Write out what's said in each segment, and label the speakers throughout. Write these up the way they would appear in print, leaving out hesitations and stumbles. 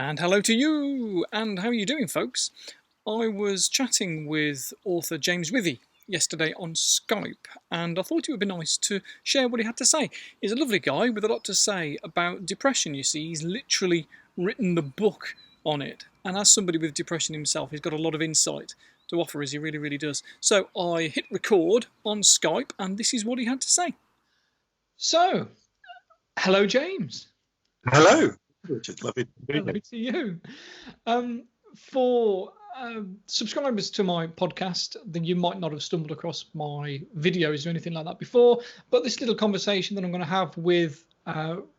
Speaker 1: And hello to you, and how are you doing, folks? I was chatting with author James Withey yesterday on Skype, and I thought it would be nice to share what he had to say. He's a lovely guy with a lot to say about depression, you see. He's literally written the book on it, and as somebody with depression himself, he's got a lot of insight to offer us, he really, really does. So I hit record on Skype, and this is what he had to say. So, hello, James.
Speaker 2: Hello, Richard. Lovely to be
Speaker 1: Hello to you. For subscribers to my podcast, then you might not have stumbled across my videos or anything like that before, but this little conversation that I'm going to have with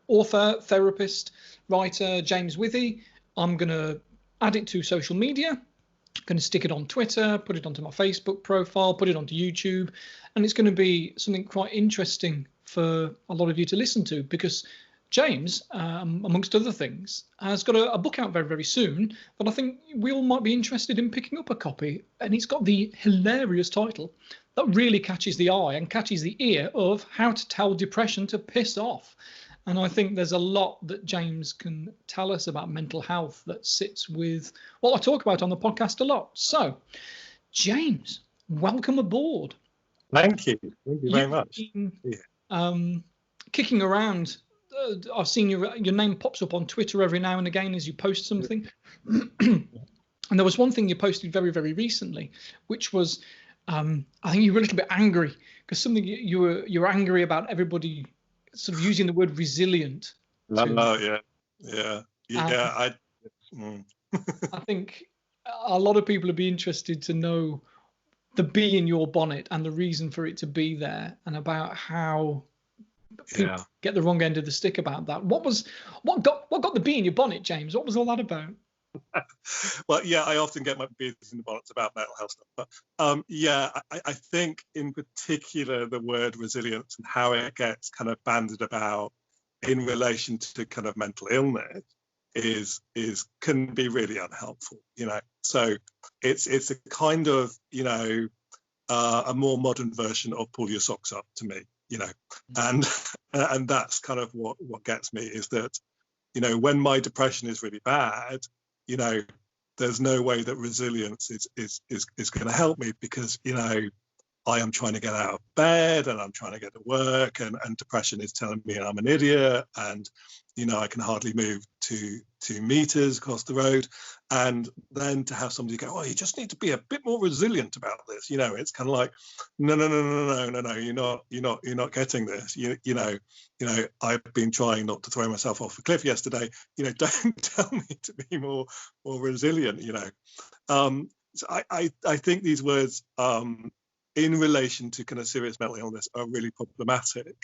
Speaker 1: author, therapist, writer James Withey, I'm going to add it to social media. I'm going to stick it on Twitter, put it onto my Facebook profile, put it onto YouTube, and it's going to be something quite interesting for a lot of you to listen to, because James, amongst other things, has got a book out very, very soon that I think we all might be interested in picking up a copy. And it's got the hilarious title that really catches the eye and catches the ear of How to Tell Depression to Piss Off. And I think there's a lot that James can tell us about mental health that sits with what I talk about on the podcast a lot. So, James, welcome aboard.
Speaker 2: Thank you. Thank you very much.
Speaker 1: Kicking around. I've seen your name pops up on Twitter every now and again as you post something. And there was one thing you posted very, very recently, which was, I think you were a little bit angry because something you were angry about everybody sort of using the word resilient.
Speaker 2: I
Speaker 1: think a lot of people would be interested to know the bee in your bonnet and the reason for it to be there, and about how people get the wrong end of the stick about that. What got the bee in your bonnet, James? What was all that about?
Speaker 2: Well, I often get my bees in the bonnets about mental health stuff, but I think in particular the word resilience and how it gets kind of bandied about in relation to kind of mental illness can be really unhelpful, So it's a kind of a more modern version of pull your socks up to me. And that's kind of what gets me, is that, when my depression is really bad, there's no way that resilience is going to help me, because, I am trying to get out of bed and I'm trying to get to work, and depression is telling me I'm an idiot, and, I can hardly move 2 meters across the road. And then to have somebody go, you just need to be a bit more resilient about this. It's kind of like, no, you're not getting this. I've been trying not to throw myself off a cliff yesterday. Don't tell me to be more resilient. So I think these words, in relation to kind of serious mental illness, are really problematic,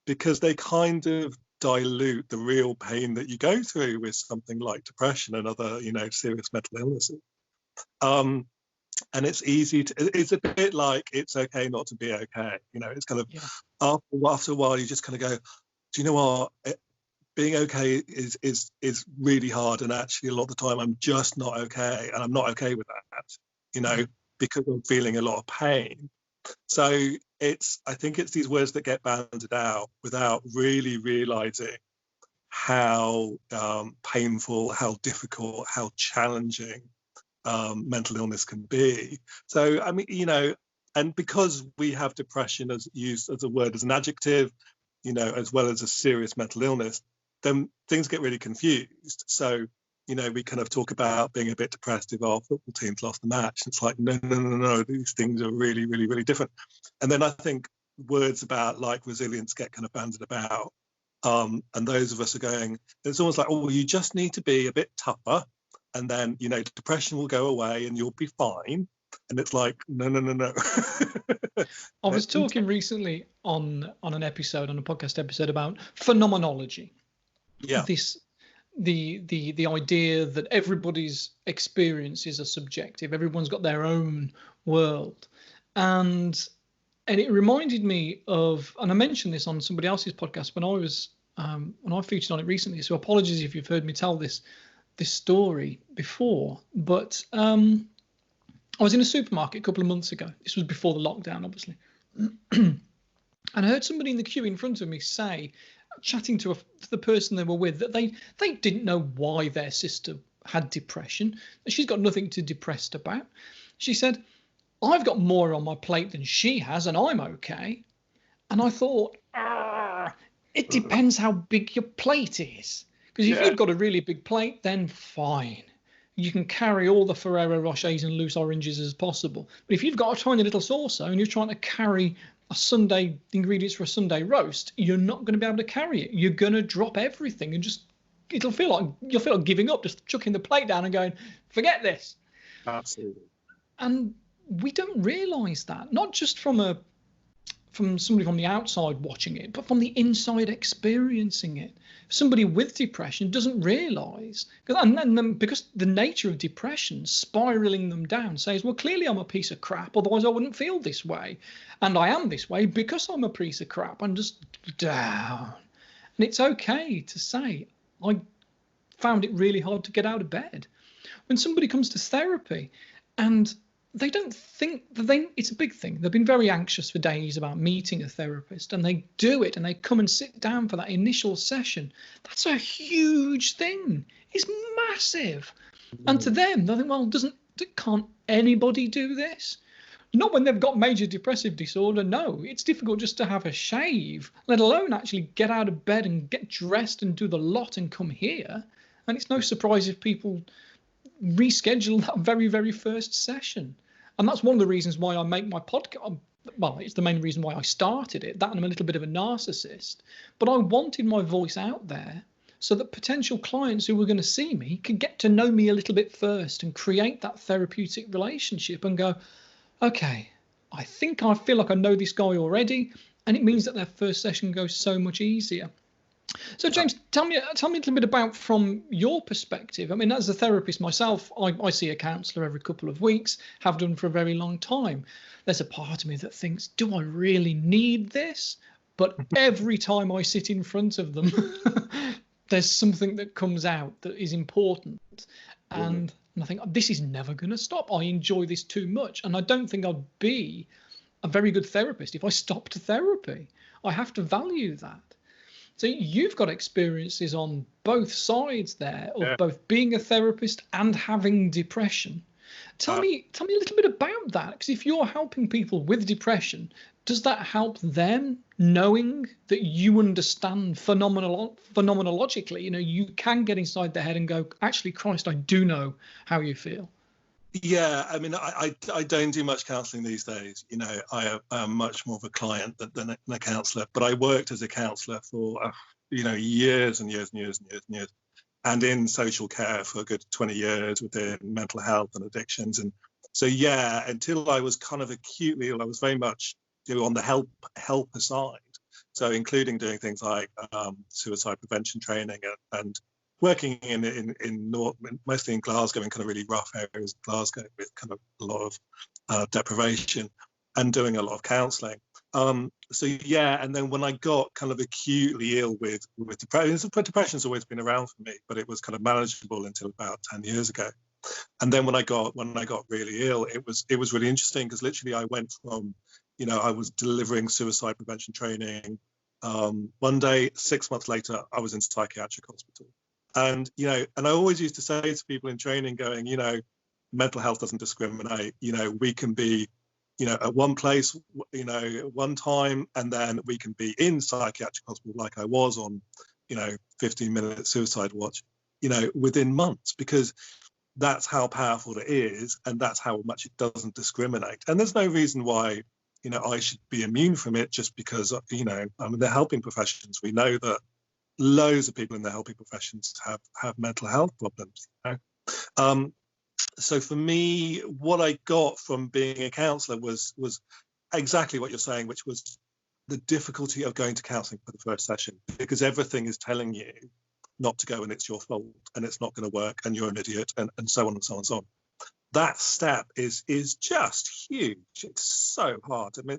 Speaker 2: because they kind of dilute the real pain that you go through with something like depression and other, serious mental illnesses. And it's it's a bit like it's okay not to be okay. It's kind of after a while you just kind of go, do you know what? Being okay is really hard, and actually a lot of the time I'm just not okay, and I'm not okay with that. Because I'm feeling a lot of pain. So I think it's these words that get banded out without really realizing how painful, how difficult, how challenging mental illness can be. So, I mean, and because we have depression as used as a word, as an adjective, as well as a serious mental illness, then things get really confused. So, we kind of talk about being a bit depressed if our football team's lost the match. It's like, no, these things are really, really, really different. And then I think words about like resilience get kind of bandied about. And those of us are going, it's almost like, you just need to be a bit tougher, and then, depression will go away and you'll be fine. And it's like, no.
Speaker 1: I was talking recently on a podcast episode about phenomenology.
Speaker 2: Yeah.
Speaker 1: The idea that everybody's experiences are subjective. Everyone's got their own world. And it reminded me of, and I mentioned this on somebody else's podcast when I featured on it recently. So apologies if you've heard me tell this story before. But I was in a supermarket a couple of months ago. This was before the lockdown, obviously. And I heard somebody in the queue in front of me say, chatting to the person they were with, that they didn't know why their sister had depression. She's got nothing to be depressed about. She said, I've got more on my plate than she has, and I'm okay. And I thought, it depends how big your plate is. Because if you've got a really big plate, then fine. You can carry all the Ferrero Rochers and loose oranges as possible. But if you've got a tiny little saucer and you're trying to carry the ingredients for a Sunday roast, you're not going to be able to carry it. You're going to drop everything and you'll feel like giving up, just chucking the plate down and going, forget this.
Speaker 2: Absolutely.
Speaker 1: And we don't realise that, not just from somebody from the outside watching it, but from the inside experiencing it. Somebody with depression doesn't realise, and because the nature of depression, spiralling them down, says, well, clearly I'm a piece of crap, otherwise I wouldn't feel this way. And I am this way because I'm a piece of crap. I'm just down. And it's okay to say, I found it really hard to get out of bed. When somebody comes to therapy and they don't think that it's a big thing. They've been very anxious for days about meeting a therapist, and they do it and they come and sit down for that initial session. That's a huge thing. It's massive. And to them, they think, well, can't anybody do this? Not when they've got major depressive disorder. No, it's difficult just to have a shave, let alone actually get out of bed and get dressed and do the lot and come here. And it's no surprise if people reschedule that very, very first session. And that's one of the reasons why I make my podcast. Well, it's the main reason why I started it. That, and I'm a little bit of a narcissist, but I wanted my voice out there so that potential clients who were going to see me could get to know me a little bit first and create that therapeutic relationship and go, okay, I think I feel like I know this guy already, and it means that their first session goes so much easier. So, James, tell me a little bit about, from your perspective. I mean, as a therapist myself, I see a counsellor every couple of weeks, have done for a very long time. There's a part of me that thinks, do I really need this? But every time I sit in front of them, there's something that comes out that is important. And I think, this is never going to stop. I enjoy this too much. And I don't think I'd be a very good therapist if I stopped therapy. I have to value that. So you've got experiences on both sides there of both being a therapist and having depression. Tell me a little bit about that, because if you're helping people with depression, does that help them knowing that you understand phenomenologically? You know, you can get inside their head and go, actually, Christ, I do know how you feel.
Speaker 2: Yeah, I mean, I don't do much counselling these days. You know, I am much more of a client than a counsellor. But I worked as a counsellor for, years and years and years and years and years, and in social care for a good 20 years within mental health and addictions. And so, yeah, until I was kind of acutely ill, I was very much on the helper side. So including doing things like suicide prevention training and working in mostly in Glasgow, in kind of really rough areas of Glasgow with kind of a lot of deprivation, and doing a lot of counselling. So yeah, and then when I got kind of acutely ill with depression's always been around for me, but it was kind of manageable until about 10 years ago. And then when I got really ill, it was really interesting, because literally I went from, I was delivering suicide prevention training. One day, 6 months later, I was in psychiatric hospital. And, and I always used to say to people in training going, mental health doesn't discriminate. We can be, at one place, one time, and then we can be in psychiatric hospital like I was on, 15-minute suicide watch, within months, because that's how powerful it is. And that's how much it doesn't discriminate. And there's no reason why, I should be immune from it just because, the helping professions, we know that loads of people in the helping professions have mental health problems. So for me, what I got from being a counsellor was exactly what you're saying, which was the difficulty of going to counselling for the first session, because everything is telling you not to go and it's your fault and it's not going to work and you're an idiot and so on and so on and so on. That step is just huge. It's so hard. I mean,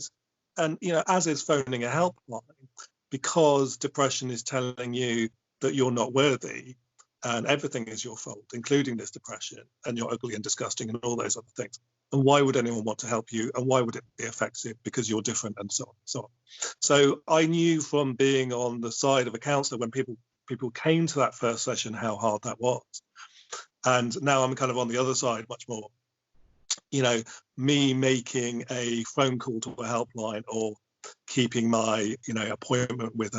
Speaker 2: as is phoning a helpline, because depression is telling you that you're not worthy and everything is your fault, including this depression, and you're ugly and disgusting and all those other things. And why would anyone want to help you? And why would it be effective? Because you're different, and so on, so on. So I knew from being on the side of a counsellor when people came to that first session how hard that was. And now I'm kind of on the other side much more. You know, me making a phone call to a helpline or keeping my, you know, appointment with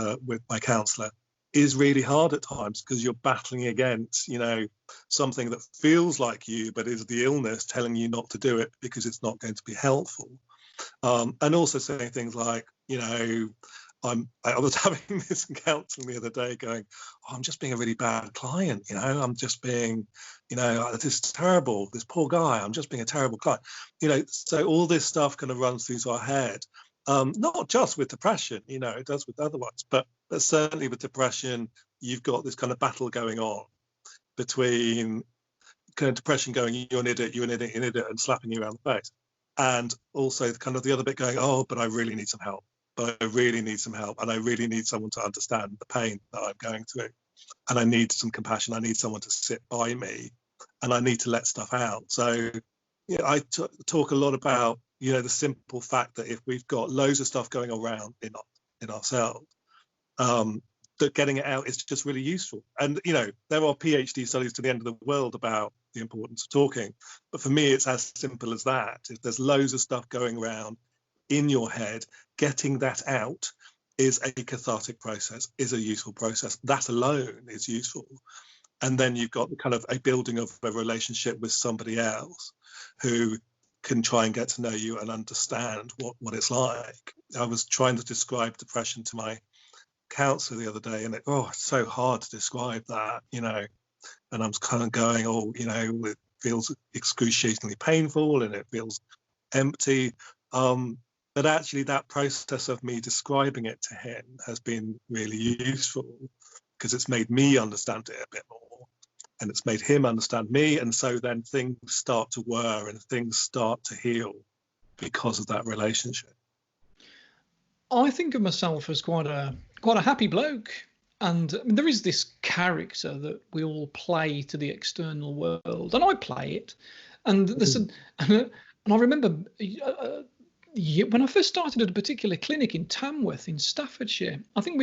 Speaker 2: my counsellor is really hard at times, because you're battling against, you know, something that feels like you, but is the illness telling you not to do it because it's not going to be helpful. And also saying things like, you know, I was having this in counselling the other day going, oh, I'm just being a really bad client, you know, I'm just being, you know, this is terrible, this poor guy, I'm just being a terrible client. You know, so all this stuff kind of runs through our head. Not just with depression, you know, it does with other ones, but certainly with depression, you've got this kind of battle going on between kind of depression going, you're an idiot, and slapping you around the face. And also kind of the other bit going, oh, but I really need some help. But I really need some help, and I really need someone to understand the pain that I'm going through. And I need some compassion. I need someone to sit by me, and I need to let stuff out. So, you know, I talk a lot about, you know, the simple fact that if we've got loads of stuff going around in ourselves, that getting it out is just really useful. And, you know, there are PhD studies to the end of the world about the importance of talking. But for me, it's as simple as that. If there's loads of stuff going around in your head, getting that out is a cathartic process, is a useful process. That alone is useful. And then you've got the kind of a building of a relationship with somebody else who can try and get to know you and understand what it's like. I was trying to describe depression to my counsellor the other day, and it's so hard to describe that, you know. And I'm kind of going, oh, you know, it feels excruciatingly painful and it feels empty. But actually that process of me describing it to him has been really useful, because it's made me understand it a bit more, and it's made him understand me. And so then things start to whir and things start to heal because of that relationship.
Speaker 1: I think of myself as quite a happy bloke. And I mean, there is this character that we all play to the external world, and I play it. And and I remember when I first started at a particular clinic in Tamworth in Staffordshire. I think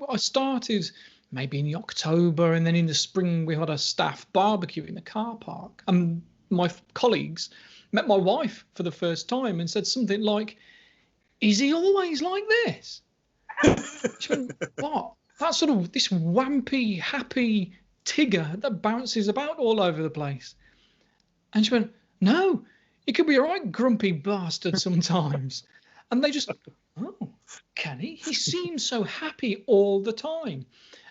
Speaker 1: I started maybe in October, and then in the spring we had a staff barbecue in the car park. And my colleagues met my wife for the first time and said something like, "Is he always like this?" She went, "What? That's sort of this wampy, happy Tigger that bounces about all over the place." And she went, "No, he could be a right grumpy bastard sometimes." And they just, "Oh, can he? He seems so happy all the time."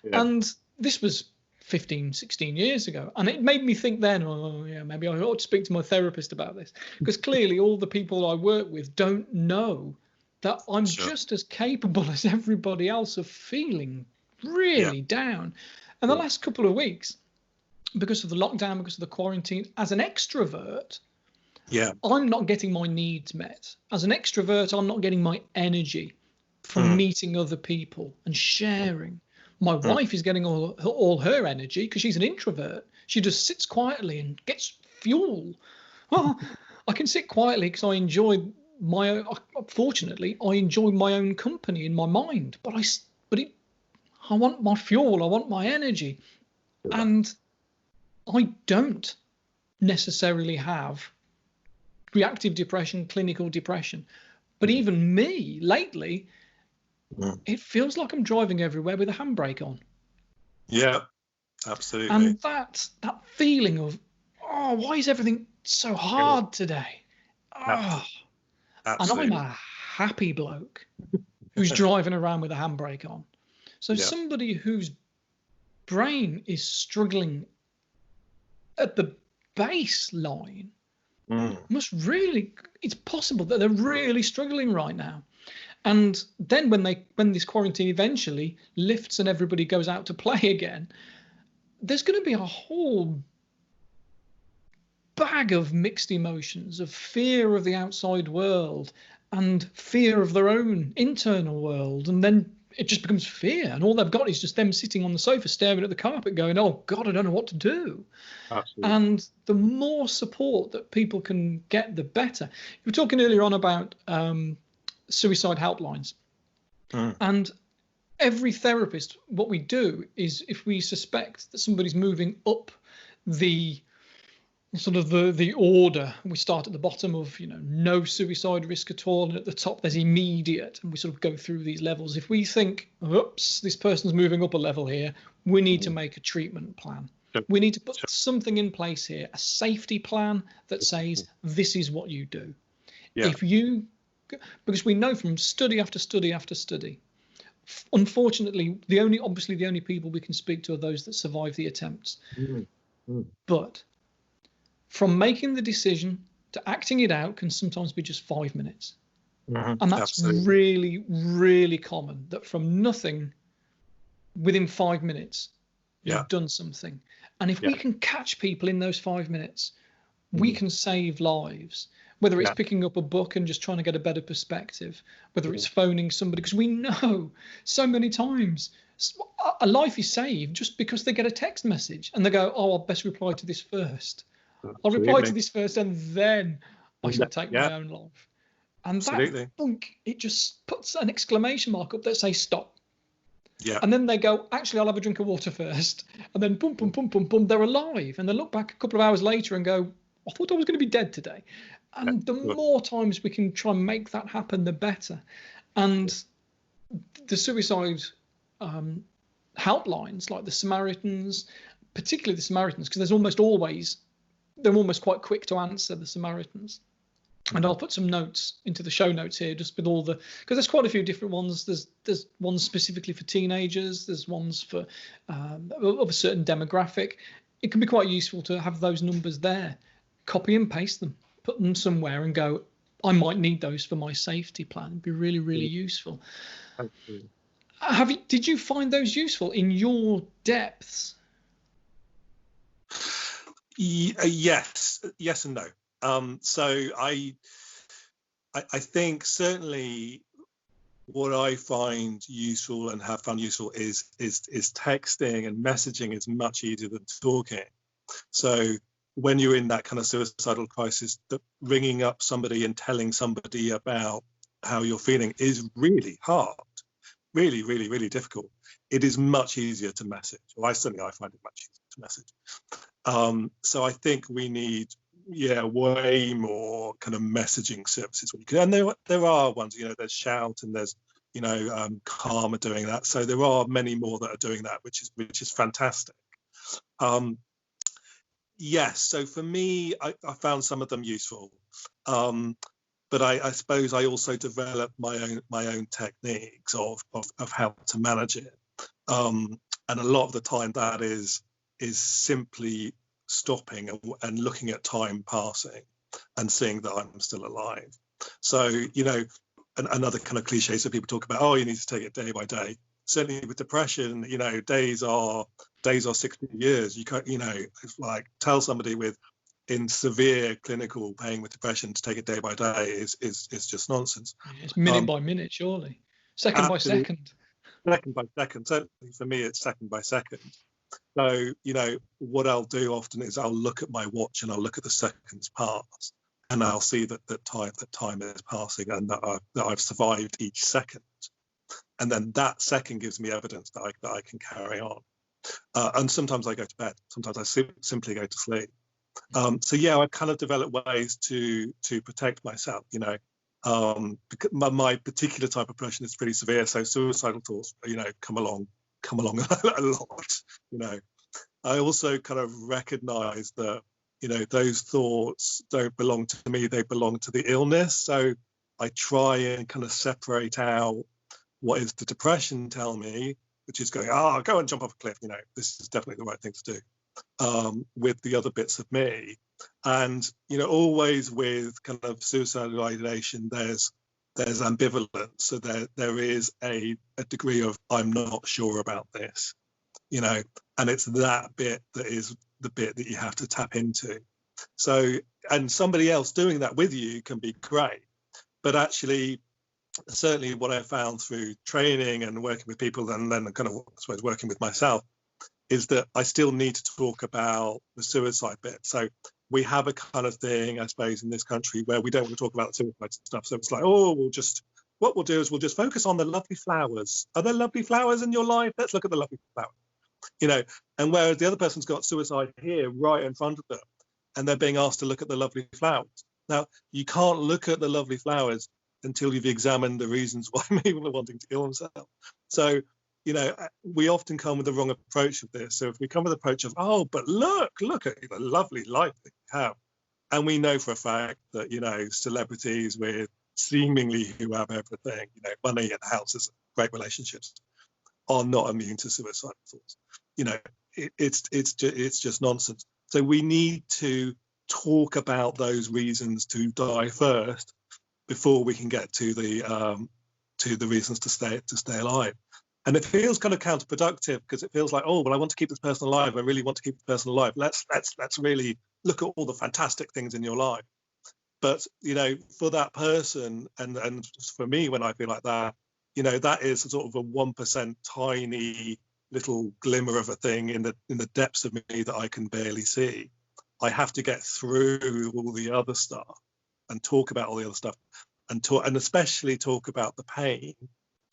Speaker 1: Yeah. And this was 15, 16 years ago. And it made me think then, oh, yeah, maybe I ought to speak to my therapist about this. Because clearly all the people I work with don't know that I'm just as capable as everybody else of feeling really down. And the last couple of weeks, because of the lockdown, because of the quarantine, as an extrovert, I'm not getting my needs met. As an extrovert, I'm not getting my energy from meeting other people and sharing. My wife is getting all her energy because she's an introvert. She just sits quietly and gets fuel. Well, I can sit quietly because I enjoy fortunately, I enjoy my own company in my mind. But I want my fuel. I want my energy. And I don't necessarily have reactive depression, clinical depression. But even me lately, it feels like I'm driving everywhere with a handbrake on. Yeah,
Speaker 2: absolutely.
Speaker 1: And that feeling of, oh, why is everything so hard today? Oh. Absolutely. And I'm a happy bloke who's driving around with a handbrake on. So somebody whose brain is struggling at the baseline must really, it's possible that they're really struggling right now. And then when this quarantine eventually lifts and everybody goes out to play again, there's going to be a whole bag of mixed emotions, of fear of the outside world and fear of their own internal world. And then it just becomes fear, and all they've got is just them sitting on the sofa staring at the carpet going, oh God, I don't know what to do.
Speaker 2: Absolutely.
Speaker 1: And the more support that people can get, the better. You were talking earlier on about suicide helplines. And every therapist, what we do is, if we suspect that somebody's moving up the sort of the order, we start at the bottom of, no suicide risk at all, and at the top there's immediate, and we sort of go through these levels. If we think, oops, this person's moving up a level here, we need to make a treatment plan. We need to put something in place here, a safety plan that says this is what you do. Because we know from study after study after study, unfortunately, the only people we can speak to are those that survive the attempts. But from making the decision to acting it out can sometimes be just 5 minutes. And that's really, really common, that from nothing, within 5 minutes, you've done something. And if we can catch people in those 5 minutes, we can save lives. Whether it's picking up a book and just trying to get a better perspective, whether it's phoning somebody, because we know so many times a life is saved just because they get a text message and they go, oh, I'll best reply to this first. I'll reply to this first and then I shall take my own life. And that thunk, it just puts an exclamation mark up that says stop. And then they go, actually, I'll have a drink of water first. And then boom, boom, boom, boom, boom, they're alive. And they look back a couple of hours later and go, I thought I was going to be dead today. And the more times we can try and make that happen, the better. And the suicide helplines, like the Samaritans, particularly the Samaritans, because they're almost quite quick to answer, the Samaritans. And I'll put some notes into the show notes here, just with all because there's quite a few different ones. There's ones specifically for teenagers. There's ones for of a certain demographic. It can be quite useful to have those numbers there, copy and paste them, put them somewhere and go, I might need those for my safety plan. It'd be really, really useful. Did you find those useful in your depths?
Speaker 2: Yes and no. So I think certainly what I find useful and have found useful is texting, and messaging is much easier than talking. So when you're in that kind of suicidal crisis, ringing up somebody and telling somebody about how you're feeling is really hard, really, really, really difficult. It is much easier to message. Well, I find it much easier to message. So I think we need way more kind of messaging services when you can. And there are ones, there's Shout and there's Calm are doing that. So there are many more that are doing that, which is fantastic. Yes, so for me, I found some of them useful, but I suppose I also developed my own techniques of how to manage it, and a lot of the time that is simply stopping and looking at time passing and seeing that I'm still alive. So another kind of cliche, so people talk about, oh, you need to take it day by day. Certainly with depression, days are 60 years. You can't, it's like tell somebody in severe clinical pain with depression to take it day by day is just nonsense.
Speaker 1: It's minute by minute, surely. Second by second.
Speaker 2: Second by second. Certainly for me, it's second by second. So, what I'll do often is I'll look at my watch and I'll look at the seconds pass, and I'll see that time is passing and that I've survived each second. And then that second gives me evidence that I can carry on. And sometimes I go to bed. Sometimes I simply go to sleep. So I've kind of developed ways to protect myself. Because my particular type of depression is pretty severe. So suicidal thoughts, come along a lot. I also kind of recognise that those thoughts don't belong to me; they belong to the illness. So I try and kind of separate out what is the depression tell me, which is going, go and jump off a cliff. This is definitely the right thing to do, with the other bits of me. And, always with kind of suicidal ideation, there's ambivalence. So there is a degree of, I'm not sure about this, and it's that bit that is the bit that you have to tap into. So, and somebody else doing that with you can be great, but actually, certainly what I found through training and working with people, and then kind of, I suppose, working with myself, is that I still need to talk about the suicide bit. So we have a kind of thing, I suppose, in this country where we don't want to talk about the suicide stuff. So it's like, oh, what we'll do is we'll just focus on the lovely flowers. Are there lovely flowers in your life? Let's look at the lovely flowers. You know, and whereas the other person's got suicide here right in front of them, and they're being asked to look at the lovely flowers. Now, you can't look at the lovely flowers until you've examined the reasons why people are wanting to kill themselves. So, you know, we often come with the wrong approach of this. So if we come with the approach of, oh, but look at the lovely life that you have. And we know for a fact that, you know, celebrities with seemingly who have everything, you know, money and houses, great relationships, are not immune to suicidal thoughts. You know, it's just nonsense. So we need to talk about those reasons to die first before we can get to the reasons to stay alive. And it feels kind of counterproductive because it feels like, oh, well, I want to keep this person alive. I really want to keep this person alive. Let's really look at all the fantastic things in your life. But, you know, for that person and for me, when I feel like that, you know, that is sort of a 1% tiny little glimmer of a thing in the depths of me that I can barely see. I have to get through all the other stuff and talk about all the other stuff and especially talk about the pain,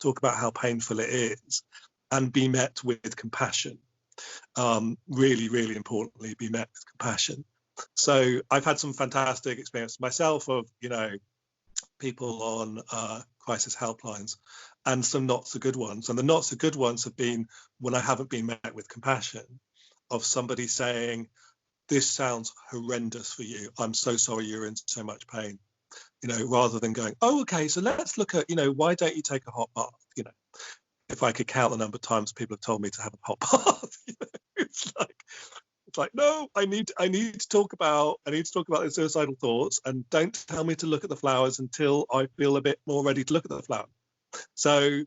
Speaker 2: talk about how painful it is, and be met with compassion. Really, really importantly, be met with compassion. So I've had some fantastic experience myself of, you know, people on crisis helplines, and some not so good ones. And the not so good ones have been when I haven't been met with compassion, of somebody saying, this sounds horrendous for you. I'm so sorry you're in so much pain. You know, rather than going, oh, okay, so let's look at, you know, why don't you take a hot bath? You know, if I could count the number of times people have told me to have a hot bath, you know, it's like, no, I need to talk about the suicidal thoughts, and don't tell me to look at the flowers until I feel a bit more ready to look at the flower. So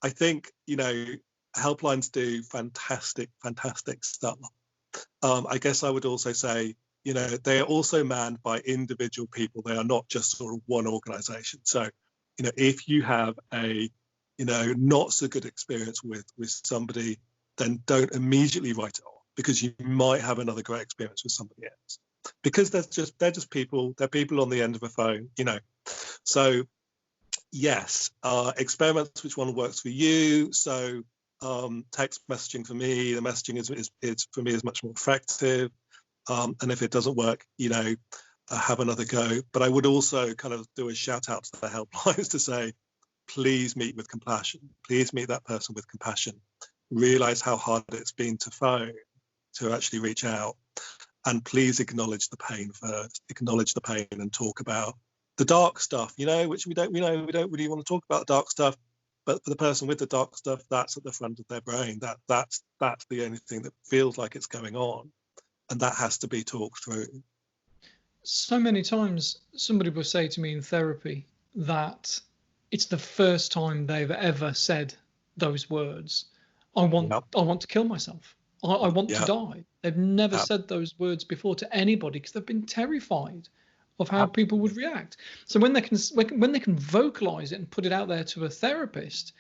Speaker 2: I think, you know, helplines do fantastic stuff. I guess I would also say, you know, they are also manned by individual people. They are not just sort of one organization. So, you know, if you have a, you know, not so good experience with somebody, then don't immediately write it off, because you might have another great experience with somebody else. Because they're just people. They're people on the end of a phone, you know. So yes, experiment which one works for you. So text messaging for me, the messaging is for me is much more effective. And if it doesn't work, you know, have another go. But I would also kind of do a shout out to the helplines to say, please meet with compassion. Please meet that person with compassion. Realize how hard it's been to phone, to actually reach out, and please acknowledge the pain first. Acknowledge the pain and talk about the dark stuff, you know, which we don't really want to talk about the dark stuff. But for the person with the dark stuff, that's at the front of their brain. That's the only thing that feels like it's going on. And that has to be talked through.
Speaker 1: So many times somebody will say to me in therapy that it's the first time they've ever said those words. I want to kill myself. I want to die. They've never said those words before to anybody because they've been terrified of how people would react. So when they can vocalize it and put it out there to a therapist,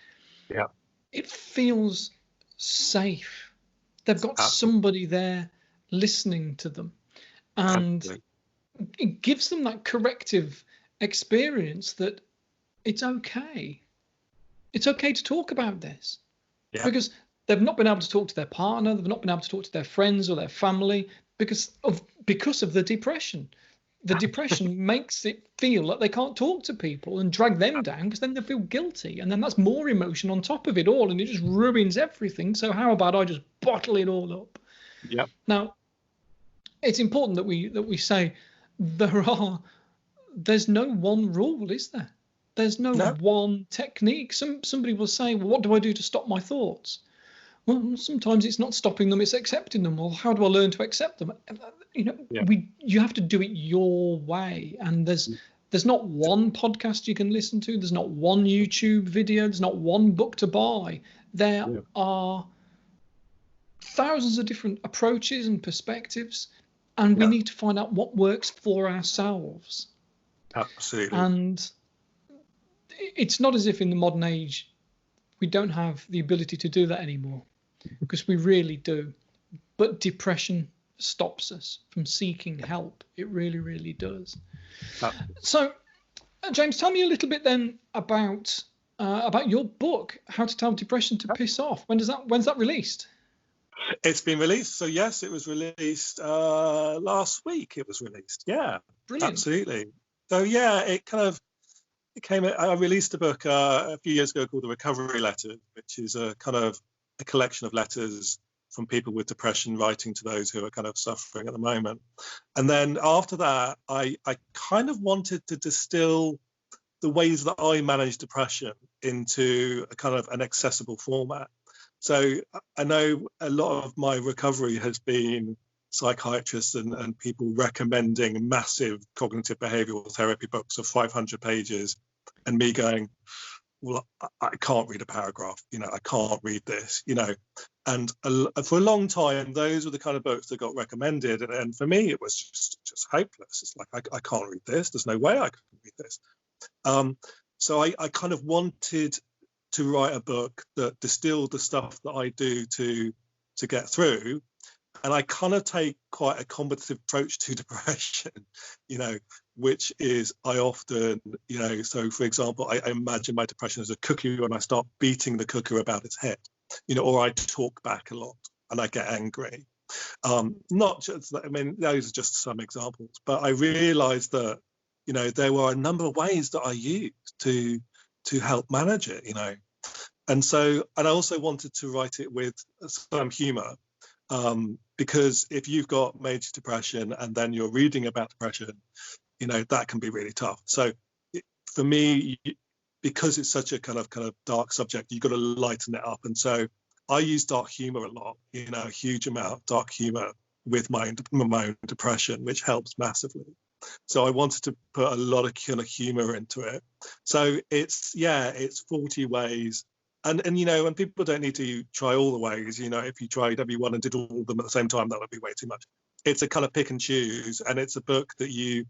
Speaker 1: it feels safe. They've got somebody there listening to them, and it gives them that corrective experience that it's okay to talk about this, because they've not been able to talk to their partner, they've not been able to talk to their friends or their family because of the depression. The depression makes it feel like they can't talk to people and drag them down, because then they feel guilty, and then that's more emotion on top of it all, and it just ruins everything. So how about I just bottle it all up? Now, it's important that we say there's no one rule, is there? There's no one technique. Somebody will say, well, what do I do to stop my thoughts? Well, sometimes it's not stopping them, it's accepting them. Well, how do I learn to accept them? You know, you have to do it your way. And there's not one podcast you can listen to. There's not one YouTube video. There's not one book to buy. There are thousands of different approaches and perspectives, and we need to find out what works for ourselves.
Speaker 2: Absolutely.
Speaker 1: And it's not as if in the modern age we don't have the ability to do that anymore, because we really do. But depression stops us from seeking help. It really, really does. So, James, tell me a little bit then about your book, How to Tell Depression to Piss Off. When's that released?
Speaker 2: It's been released. So yes, it was released last week. It was released. Yeah, brilliant. Absolutely. So yeah, I released a book a few years ago called The Recovery Letter, which is a kind of a collection of letters from people with depression writing to those who are kind of suffering at the moment. And then after that, I kind of wanted to distill the ways that I manage depression into a kind of an accessible format. So I know a lot of my recovery has been psychiatrists and people recommending massive cognitive behavioral therapy books of 500 pages and me going, well, I can't read a paragraph, I can't read this, and for a long time, those were the kind of books that got recommended. And for me, it was just hopeless. It's like, I can't read this. There's no way I can read this. So I kind of wanted to write a book that distilled the stuff that I do to get through. And I kind of take quite a combative approach to depression, which is I often, so for example, I imagine my depression as a cookie when I start beating the cooker about its head, or I talk back a lot and I get angry. Not just, those are just some examples, but I realized that, there were a number of ways that I used to help manage it, And I also wanted to write it with some humor. Because if you've got major depression and then you're reading about depression, that can be really tough. So for me, because it's such a kind of dark subject, you've got to lighten it up. And so I use dark humor a lot, a huge amount of dark humor with my own depression, which helps massively. So I wanted to put a lot of kind of humor into it. So it's 40 ways. And and people don't need to try all the ways, if you tried every one and did all of them at the same time, that would be way too much. It's a kind of pick and choose, and it's a book that you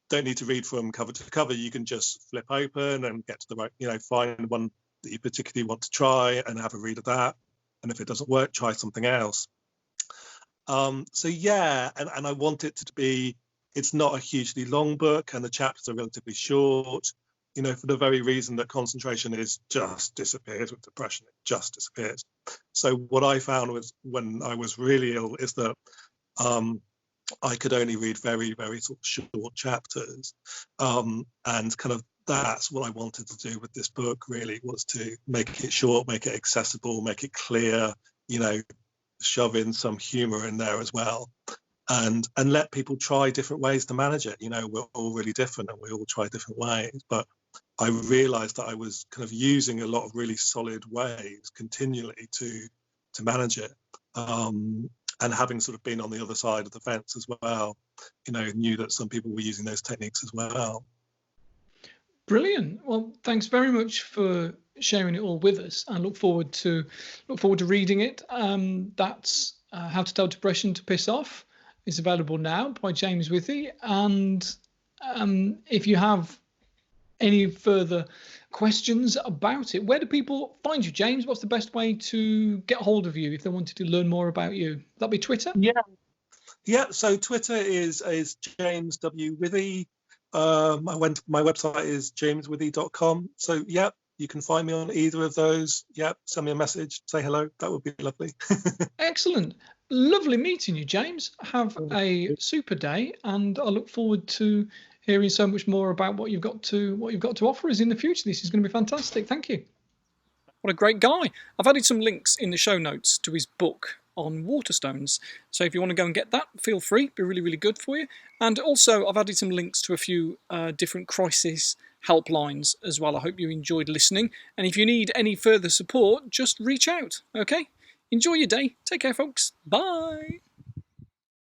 Speaker 2: don't need to read from cover to cover. You can just flip open and get to the right, find one that you particularly want to try and have a read of that. And if it doesn't work, try something else. And I want it to be, it's not a hugely long book and the chapters are relatively short. For the very reason that concentration just disappears with depression, it just disappears. So what I found was when I was really ill is that I could only read very, very sort of short chapters. And kind of that's what I wanted to do with this book, really, was to make it short, make it accessible, make it clear, shove in some humor in there as well. And let people try different ways to manage it. We're all really different and we all try different ways. But I realized that I was kind of using a lot of really solid ways continually to manage it. And having sort of been on the other side of the fence as well, knew that some people were using those techniques as well.
Speaker 1: Brilliant. Well, thanks very much for sharing it all with us. I look forward to reading it. That's How to Tell Depression to Piss Off. Is available now by James Withey. And if you have any further questions about it, where do people find you, James? What's the best way to get hold of you if they wanted to learn more about you? That'd be Twitter?
Speaker 2: Yeah. So Twitter is James W. Withey. My website is jameswithey.com. So you can find me on either of those. Send me a message, say hello. That would be lovely. Excellent.
Speaker 1: Lovely meeting you, James. Have a super day, and I look forward to hearing so much more about what you've got to offer us in the future. This is going to be fantastic. Thank you. What a great guy. I've added some links in the show notes to his book on Waterstones. So if you want to go and get that, feel free. It'll be really, really good for you. And also I've added some links to a few different crisis helplines as well. I hope you enjoyed listening. And if you need any further support, just reach out. Okay? Enjoy your day. Take care, folks. Bye.